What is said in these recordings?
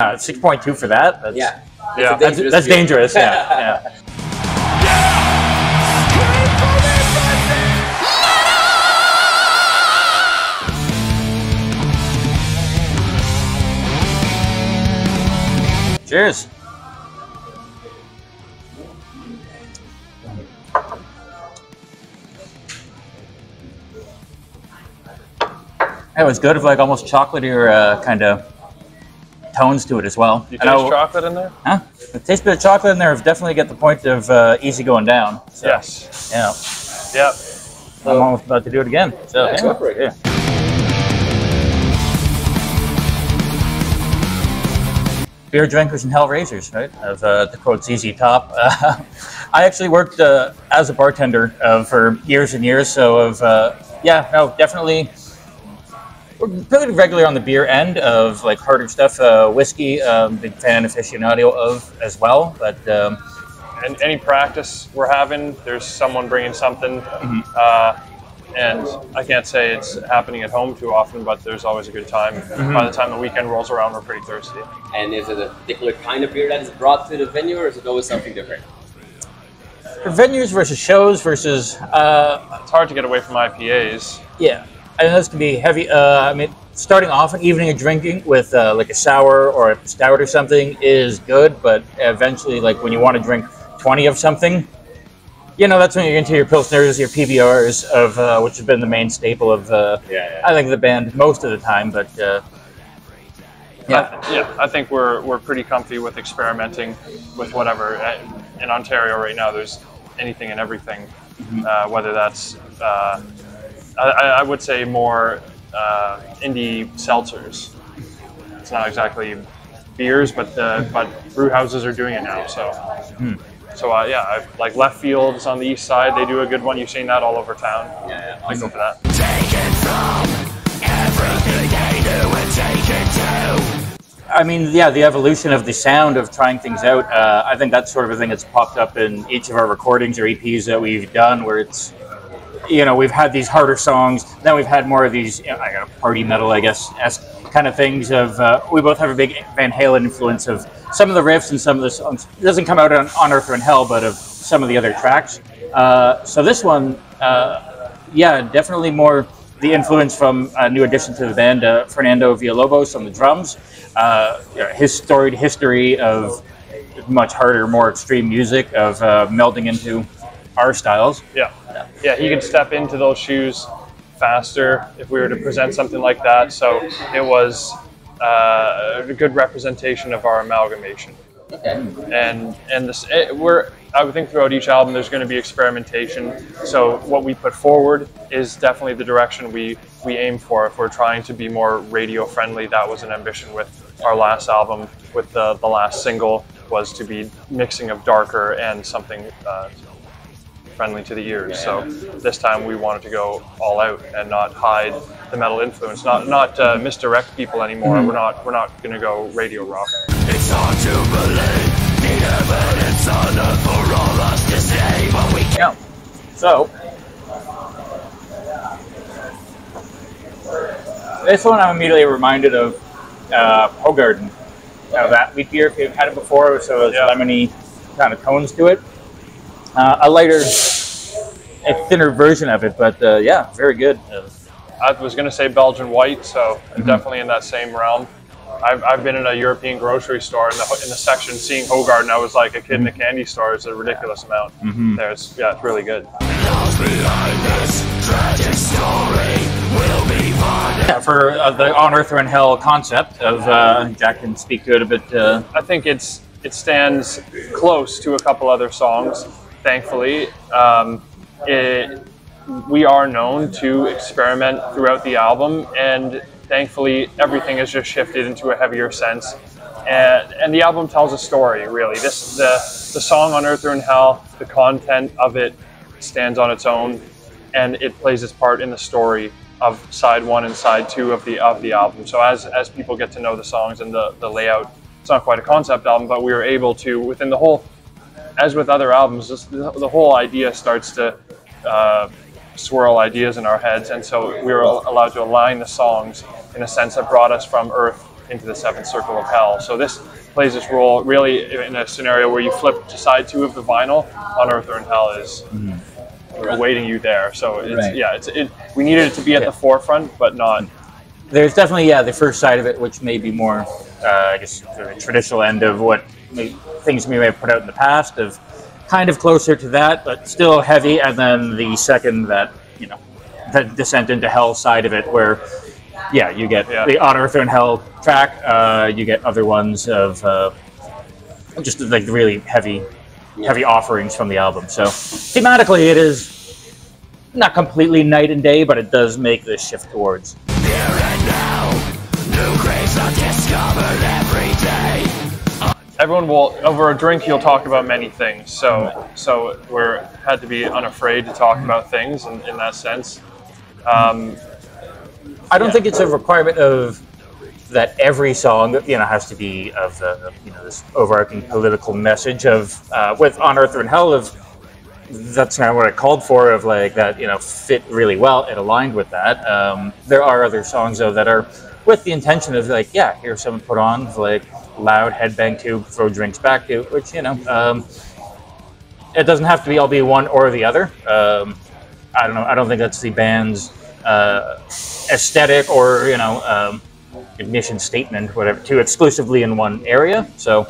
6.2 for that. That's, yeah, that's dangerous. Yeah. Cheers. It was good, with like almost chocolatey kind of tones to it as well. You taste chocolate in there? Huh? A taste a bit of chocolate in there. Definitely get the point of easy going down. So, yes. Yeah. Yep. I'm almost about to do it again. So yeah, go for it. Yeah. Beer drinkers and hell raisers, right? Of the quote ZZ Top. I actually worked as a bartender for years and years. So yeah, no, definitely. We're pretty regular on the beer end of like harder stuff. Whiskey, big fan aficionado of as well. But and any practice we're having, there's someone bringing something. And I can't say it's happening at home too often, but there's always a good time. By the time the weekend rolls around, we're pretty thirsty. And is it a particular kind of beer that is brought to the venue, or is it always something different? For venues versus shows versus... it's hard to get away from IPAs. Yeah. I think those can be heavy. I mean, starting off an evening of drinking with like a sour or a stout or something is good, but eventually, like when you want to drink 20 of something, you know, that's when you're into your Pilsners, your PBRs, of which has been the main staple of, I think, the band most of the time, but yeah. I think we're pretty comfy with experimenting with whatever. In Ontario right now, there's anything and everything, whether that's... I would say more indie seltzers. It's not exactly beers, but brew houses are doing it now. So, yeah, like Left Field is on the east side. They do a good one. You've seen that all over town. Yeah, I go for that. Take it from everything they do and take it to. I mean, yeah, the evolution of the sound of trying things out. I think that's sort of a thing that's popped up in each of our recordings or EPs that we've done, where it's, you know, we've had these harder songs, then we've had more of these, you know, party metal, I guess, kind of things of, we both have a big Van Halen influence of some of the riffs and some of the songs. It doesn't come out on Earth and Hell, but of some of the other tracks. So this one, yeah, definitely more the influence from a new addition to the band, Fernando Villalobos on the drums. His storied history of much harder, more extreme music of melding into our styles. Yeah, he could step into those shoes faster if we were to present something like that. So it was a good representation of our amalgamation. Okay. And this, I would think throughout each album there's going to be experimentation. So what we put forward is definitely the direction we aim for. If we're trying to be more radio friendly, that was an ambition with our last album. With the last single was to be mixing of darker and something friendly to the ears. So this time we wanted to go all out and not hide the metal influence, not misdirect people anymore. We're not going to go radio rock. It's hard to believe, need evidence on earth for all us to say what we can. So this one I'm immediately reminded of Hogarden. That wheat beer, if you've had it before, so it's lemony kind of tones to it. A lighter, a thinner version of it, but yeah, very good. I was going to say Belgian white, so definitely in that same realm. I've been in a European grocery store in the section seeing Hogarden. I was like a kid in a candy store. It's a ridiculous amount. It's really good. Yeah, for the On Earth or in Hell concept of Jack can speak to it a bit. I think it stands close to a couple other songs. Thankfully, we are known to experiment throughout the album, and thankfully everything has just shifted into a heavier sense. And the album tells a story, really. The song On Earth or in Hell, the content of it stands on its own, and it plays its part in the story of side one and side two of the album. So as people get to know the songs and the layout, it's not quite a concept album, but we were able to, within the whole, as with other albums, the whole idea starts to swirl ideas in our heads, and so we were allowed to align the songs in a sense that brought us from Earth into the seventh circle of hell. So this plays this role really in a scenario where you flip to side 2 of the vinyl. Unearther in Hell is awaiting you there. So it's, we needed it to be at the forefront, but not. There's definitely the first side of it, which may be more I guess the traditional end of what things we may have put out in the past, of kind of closer to that, but still heavy. And then the second, that the Descent into Hell side of it, where you get the Unearther in Hell track, you get other ones of just like really heavy offerings from the album. So thematically it is not completely night and day, but it does make this shift towards here and now, new graves are discovered every day. Everyone will, over a drink, you'll talk about many things. So we're had to be unafraid to talk about things in that sense. I don't think it's a requirement of that every song has to be of this overarching political message of with Unearther in Hell, of that's kind of what I called for, of like that fit really well. It aligned with that. There are other songs though that are with the intention of like here's someone put on like loud headbang to, throw drinks back to, which it doesn't have to be all be one or the other. I don't know. I don't think that's the band's aesthetic or mission statement, whatever, to exclusively in one area. So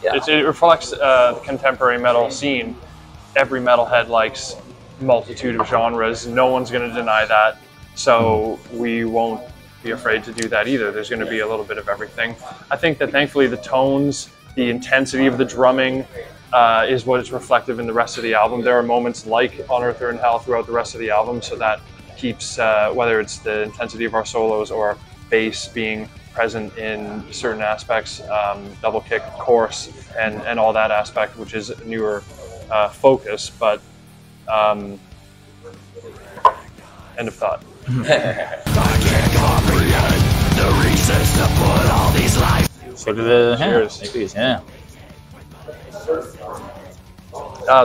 it reflects the contemporary metal scene. Every metalhead likes multitude of genres. No one's going to deny that. So we won't be afraid to do that either. There's going to be a little bit of everything. I think that thankfully the tones, the intensity of the drumming is what is reflective in the rest of the album. There are moments like Unearther in Hell throughout the rest of the album, so that keeps, whether it's the intensity of our solos or bass being present in certain aspects, double kick, chorus, and all that aspect, which is a newer focus, but end of thought. So to the cheers.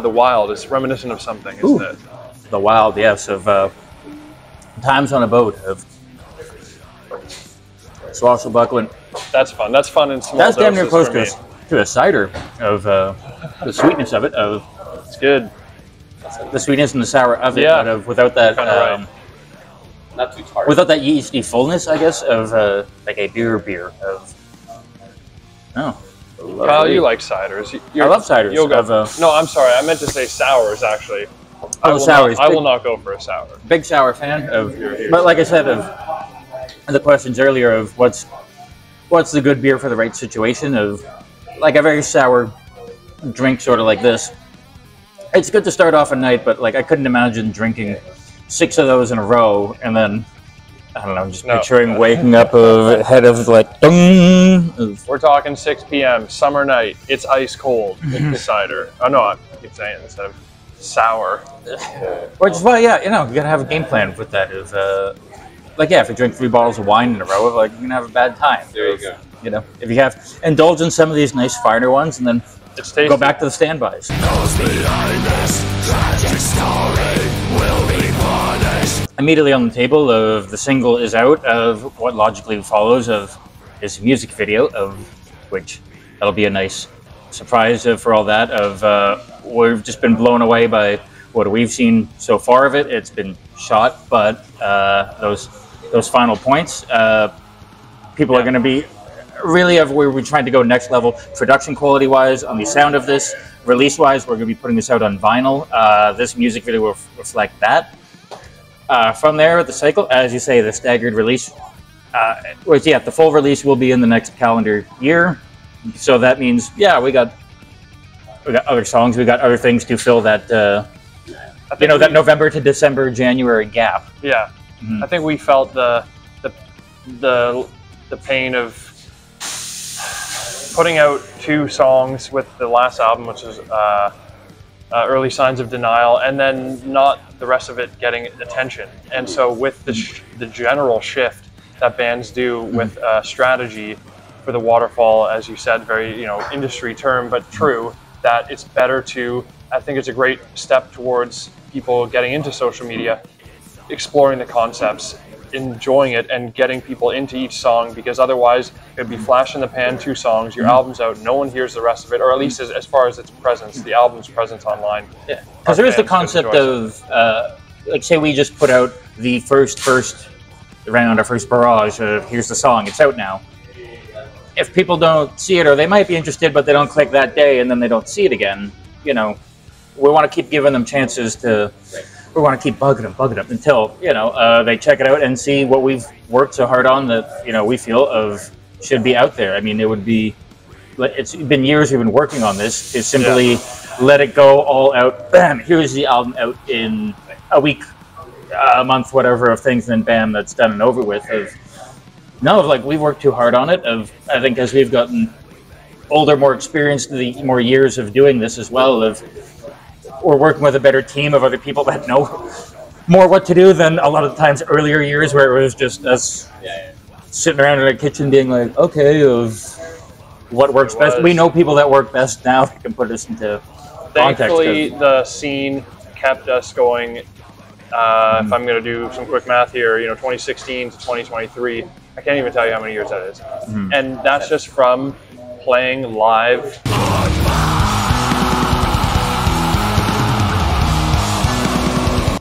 The Wild is reminiscent of something, isn't it? The Wild, yes, of Times on a Boat, of swashbuckling. That's fun. That's fun in small doses. That's damn near close to a cider, of the sweetness of it. It's good. The sweetness and the sour of it, but of without that. Not too tart. Without that yeasty fullness, I guess, of like a beer of. Kyle, you like ciders. I love ciders. No, I'm sorry. I meant to say sours, actually. Sours. I will not go for a sour. Big sour fan of. But like I said, of the questions earlier of what's the good beer for the right situation, of like a very sour drink, sort of like this. It's good to start off a night, but like I couldn't imagine drinking 6 of those in a row and then I don't know, just picturing waking up ahead of like we're talking 6 p.m. summer night. It's ice cold with cider. Oh no, I keep saying instead of sour. Which is why, you gotta have a game plan with that. Is if you drink 3 bottles of wine in a row, like you're gonna have a bad time. There you go. If you have indulge in some of these nice finer ones and then go back to the standbys. Immediately on the table of the single is out, of what logically follows of is a music video, of which that'll be a nice surprise for all that. Of we've just been blown away by what we've seen so far of it. It's been shot, but those final points, people are going to be really of where we're trying to go next level, production quality wise, on the sound of this. Release wise, we're going to be putting this out on vinyl. This music video will reflect that. From there, the cycle, as you say, the staggered release, the full release will be in the next calendar year. So that means, we got other songs, we got other things to fill that, that November to December, January gap. Yeah, I think we felt the pain of putting out 2 songs with the last album, which is Early Signs of Denial, and then not the rest of it getting attention. And so with the general shift that bands do with strategy for the waterfall, as you said, very industry term, but true, that it's better to, I think it's a great step towards people getting into social media, exploring the concepts, enjoying it and getting people into each song, because otherwise it'd be flash in the pan, 2 songs, your album's out, no one hears the rest of it, or at least as far as its presence, the album's presence online. Yeah, because there is the concept of, like, say we just put out the first round, our first barrage of here's the song, it's out now. If people don't see it, or they might be interested, but they don't click that day, and then they don't see it again, you know, we want to keep giving them chances to, we want to keep bugging them until, you know, they check it out and see what we've worked so hard on that, you know, we feel should be out there. I mean, it would be, it's been years we've been working on this, to simply let it go all out, bam, here's the album out in a week, a month, whatever, of things, and then bam, that's done and over with. No, like, we've worked too hard on it. I think as we've gotten older, more experienced, the more years of doing this as well, we're working with a better team of other people that know more what to do than a lot of times earlier years where it was just us sitting around in a kitchen being like, okay, of what works best. We know people that work best now that can put us into context. Thankfully, the scene kept us going. If I'm going to do some quick math here, you know, 2016 to 2023, I can't even tell you how many years that is. And that's just from playing live.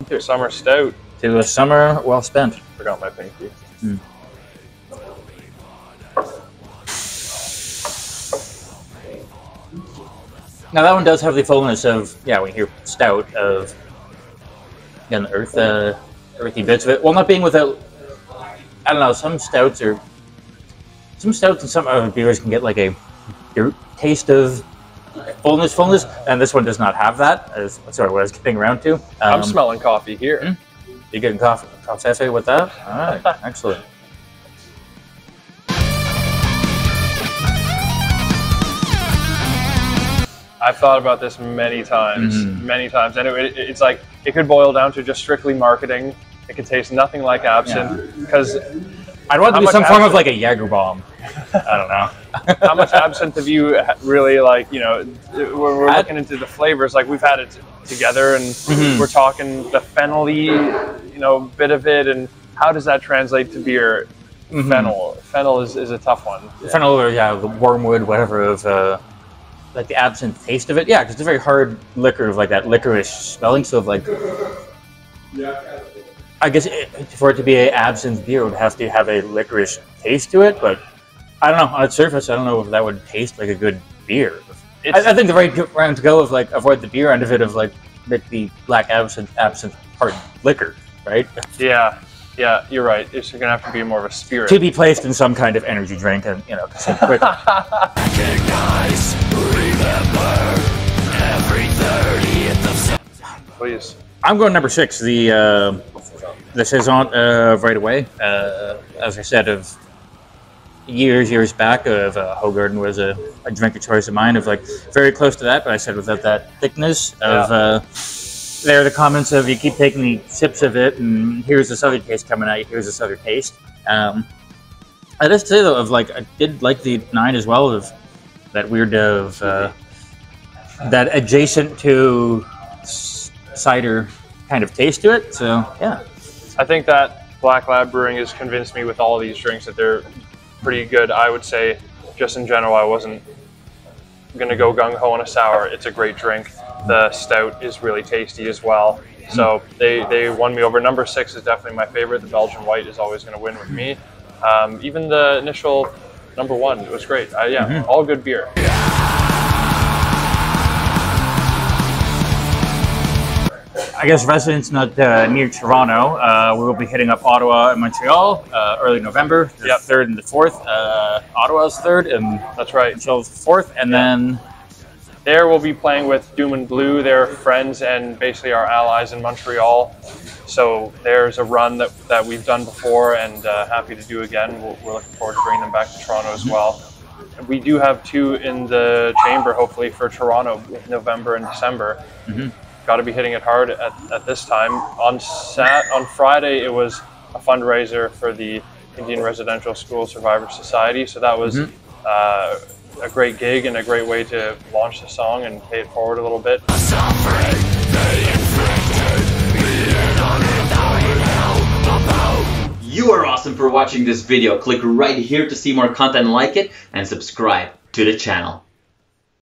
To a summer stout. To a summer well spent. Forgot my pinky. Now that one does have the fullness of, we hear stout of, again, the earthy bits of it. Well, not being without, I don't know, some stouts and some other beers can get like a dirt taste of fullness, and this one does not have that. That's sort of what I was getting around to. I'm smelling coffee here. You getting coffee with that? All right, excellent. I've thought about this many times, and it's like, it could boil down to just strictly marketing. It could taste nothing like absinthe, because I'd want to do some form of like a Jager bomb. I don't know. How much absinthe have you really, like, you know, when we're looking into the flavors, like, we've had it together, and we're talking the fennel-y, you know, bit of it, and how does that translate to beer? Fennel is a tough one. Fennel, or the wormwood, whatever, of like the absinthe taste of it. Yeah, because it's a very hard liquor of like that licorice smelling. So of like, I guess for it to be an absinthe beer, it would have to have a licorice taste to it. But I don't know, on its surface, I don't know if that would taste like a good beer. I think the right round to go is like avoid the beer end of it, of like make the black absinthe hard liquor, right? Yeah, you're right. It's going to have to be more of a spirit. To be placed in some kind of energy drink, and, you know, quick. Recognize, remember, every 30th of Please. I'm going number 6, the Saison right away. As I said, of years back, of Hogarden was a drink of choice of mine, of like very close to that, but I said without that thickness of there are the comments of you keep taking the sips of it, and here's this other taste coming out, here's this other taste. I just say though, of like, I did like the 9 as well, of that weird of that adjacent to cider kind of taste to it. So yeah, I think that Black Lab Brewing has convinced me with all these drinks that they're pretty good. I would say, just in general, I wasn't gonna go gung-ho on a sour. It's a great drink. The stout is really tasty as well. So they won me over. Number 6 is definitely my favorite. The Belgian White is always gonna win with me. Even the initial number 1, it was great. All good beer. I guess residents not near Toronto, we will be hitting up Ottawa and Montreal early November, the 3rd and the 4th. Ottawa's 3rd, and that's right, Montreal's 4th, and then there we'll be playing with Doom and Blue. They're friends and basically our allies in Montreal. So there's a run that we've done before, and happy to do again. We're looking forward to bringing them back to Toronto as well. We do have 2 in the chamber, hopefully, for Toronto, November and December. Got to be hitting it hard at this time. On Friday, it was a fundraiser for the Indian Residential School Survivor Society. So that was a great gig and a great way to launch the song and pay it forward a little bit. You are awesome for watching this video. Click right here to see more content like it and subscribe to the channel.